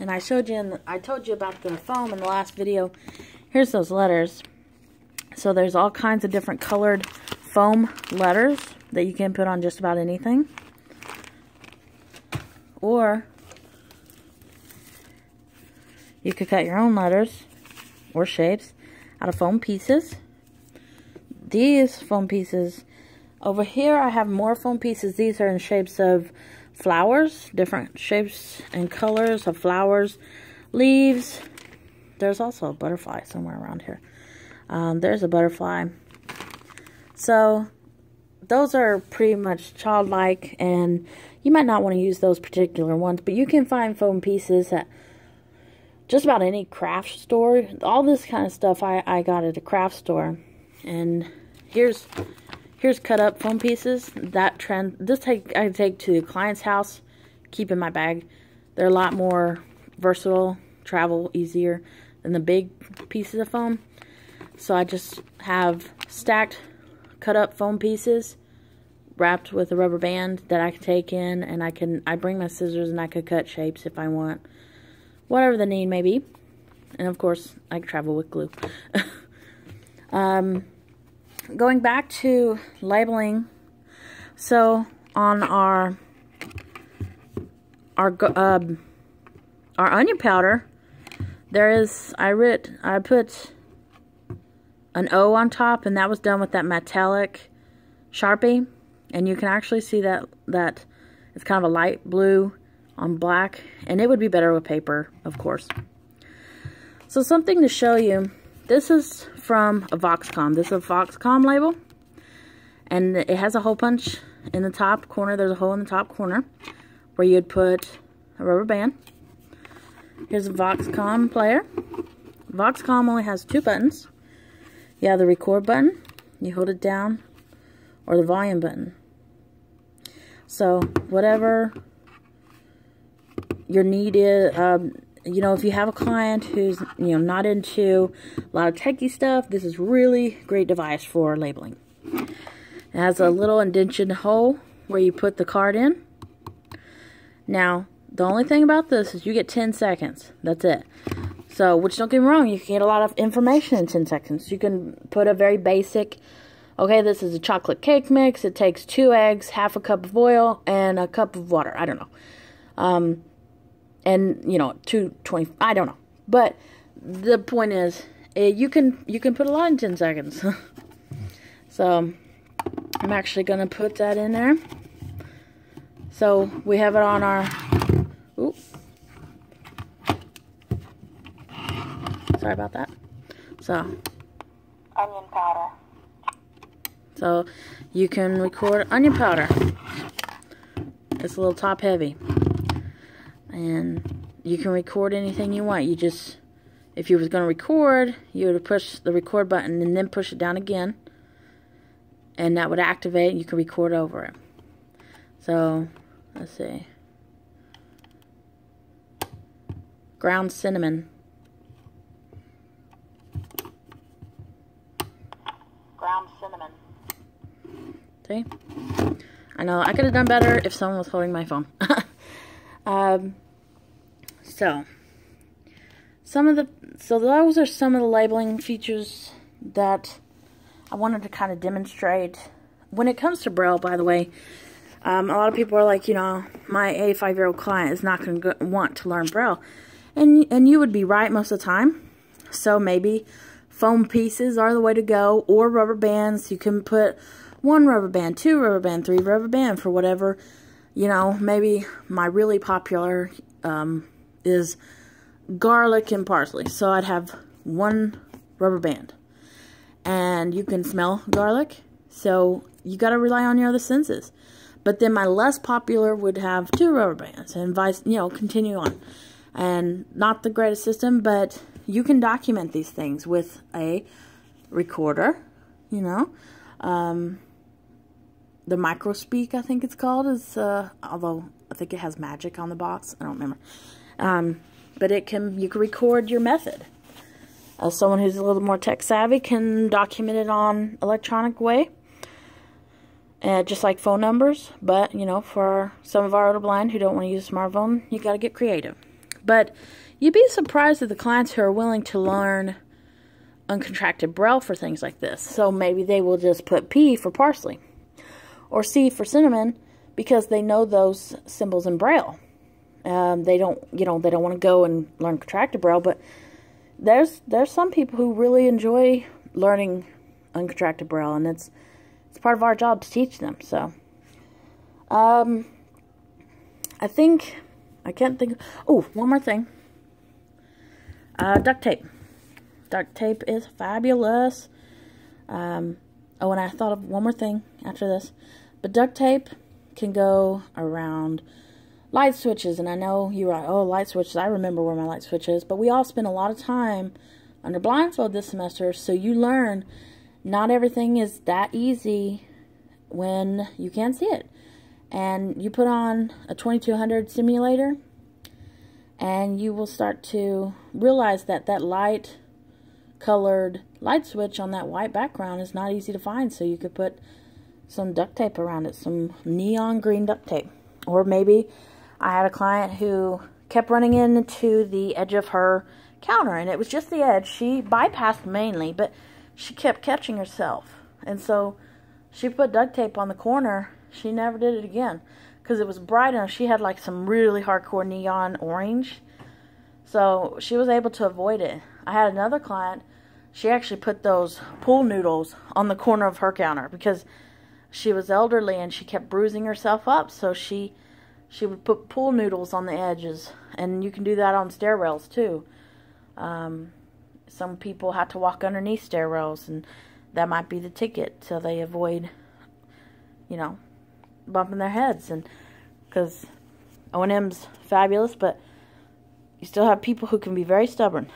and I told you about the foam in the last video. Here's those letters. So there's all kinds of different colored foam letters that you can put on just about anything. Or you could cut your own letters or shapes out of foam pieces. These foam pieces, over here I have more foam pieces. These are in shapes of flowers, different shapes and colors of flowers, leaves. There's also a butterfly somewhere around here. There's a butterfly. So those are pretty much childlike, and you might not want to use those particular ones, but you can find foam pieces at just about any craft store. All this kind of stuff I got at a craft store. And here's cut up foam pieces. I take to the client's house, keep in my bag. They're a lot more versatile, travel easier than the big pieces of foam. So I just have stacked cut up foam pieces wrapped with a rubber band that I can take in, and I bring my scissors and I could cut shapes if I want, whatever the need may be. And of course I can travel with glue. Going back to labeling, so on our onion powder, I put an O on top, and that was done with that metallic Sharpie, and you can actually see that it's kind of a light blue on black, and it would be better with paper, of course. So something to show you. This is from a Voxcom. This is a Voxcom label, and it has a hole punch in the top corner. There's a hole in the top corner where you'd put a rubber band. Here's a Voxcom player. Voxcom only has 2 buttons. You have the record button, you hold it down, or the volume button. So whatever your need is, you know, if you have a client who's, you know, not into a lot of techie stuff, this is really great device for labeling. It has a little indention hole where you put the card in. Now, the only thing about this is you get 10 seconds. That's it. So, which, don't get me wrong, you can get a lot of information in 10 seconds. You can put a very basic, okay, this is a chocolate cake mix. It takes 2 eggs, half a cup of oil, and a cup of water. I don't know. And, you know, 220, I don't know. But the point is, you can put a lot in 10 seconds. So, I'm actually going to put that in there. So, we have it on our, ooh. Sorry about that. So, onion powder. So, you can record onion powder. It's a little top heavy. And you can record anything you want. You just, if you was going to record, you would push the record button and then push it down again. And that would activate, and you can record over it. So, let's see. Ground cinnamon. Ground cinnamon. See? I know, I could have done better if someone was holding my phone. So those are some of the labeling features that I wanted to kind of demonstrate. When it comes to Braille, by the way, a lot of people are like, you know, my 85-year-old client is not going to want to learn Braille. And you would be right most of the time. So maybe foam pieces are the way to go, or rubber bands. You can put 1 rubber band, 2 rubber band, 3 rubber band for whatever. You know, maybe my really popular is garlic and parsley. So I'd have 1 rubber band. And you can smell garlic. So you got to rely on your other senses. But then my less popular would have 2 rubber bands and continue on. And not the greatest system, but you can document these things with a recorder, you know. The MicroSpeak, I think it's called, is, although I think it has magic on the box. I don't remember. But you can record your method. Someone who's a little more tech savvy can document it on electronic way. Just like phone numbers. But, you know, for some of our older blind who don't want to use a smartphone, you got to get creative. But you'd be surprised at the clients who are willing to learn uncontracted Braille for things like this. So maybe they will just put P for parsley or C for cinnamon because they know those symbols in Braille. They don't want to go and learn contracted Braille, but there's some people who really enjoy learning uncontracted Braille, and it's part of our job to teach them. So, I can't think. Oh, one more thing. Duct tape. Duct tape is fabulous. And I thought of one more thing after this. But duct tape can go around light switches, and I know you're like, oh, light switches, I remember where my light switch is, but we all spend a lot of time under blindfold this semester, so you learn not everything is that easy when you can't see it. And you put on a 2200 simulator, and you will start to realize that that light colored light switch on that white background is not easy to find, so you could put some duct tape around it, some neon green duct tape. Or maybe I had a client who kept running into the edge of her counter, and it was just the edge. She bypassed mainly, but she kept catching herself. And so she put duct tape on the corner. She never did it again because it was bright enough. She had like some really hardcore neon orange, so she was able to avoid it. I had another client, she actually put those pool noodles on the corner of her counter because she was elderly and she kept bruising herself up, so she would put pool noodles on the edges, and you can do that on stair rails too. Some people have to walk underneath stair rails, and that might be the ticket, so they avoid, bumping their heads. And because O&M's fabulous, but you still have people who can be very stubborn.